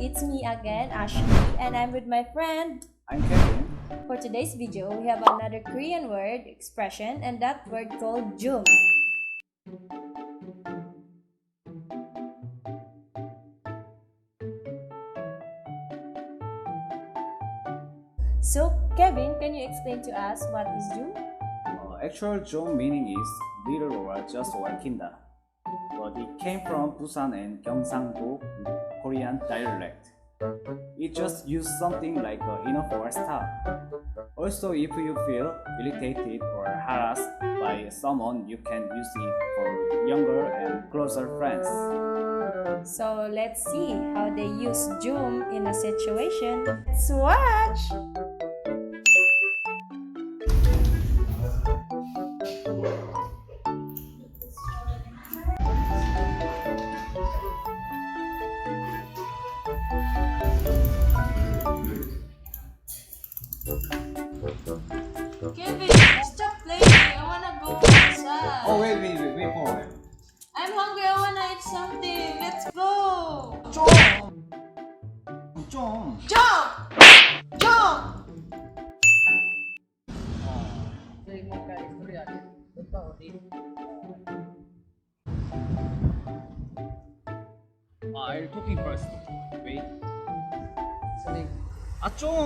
it's me again, Ashley, and I'm with my friend. I'm Kevin. For today's video, we have another Korean word, expression, and that word called Jjom. So, Kevin, can you explain to us what is Jjom? Actual Jjom meaning is little or just like kinda. But it came from Busan and Gyeongsang-do Korean dialect. It just used something like enough or stop. Also, if you feel irritated or harassed by someone, you can use it for younger and closer friends. So, let's see how they use Jjom in a situation. Let's watch! Kevin, stop playing. I wanna go outside. Oh, wait for it. I'm hungry. I wanna eat something. Let's go. 좀. Jump! Jump! I'll talking first. Wait. 좀.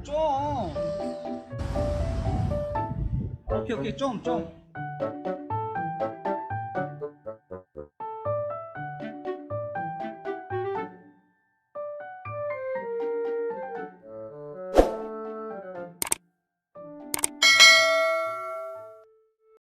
좀. 오케이, 좀.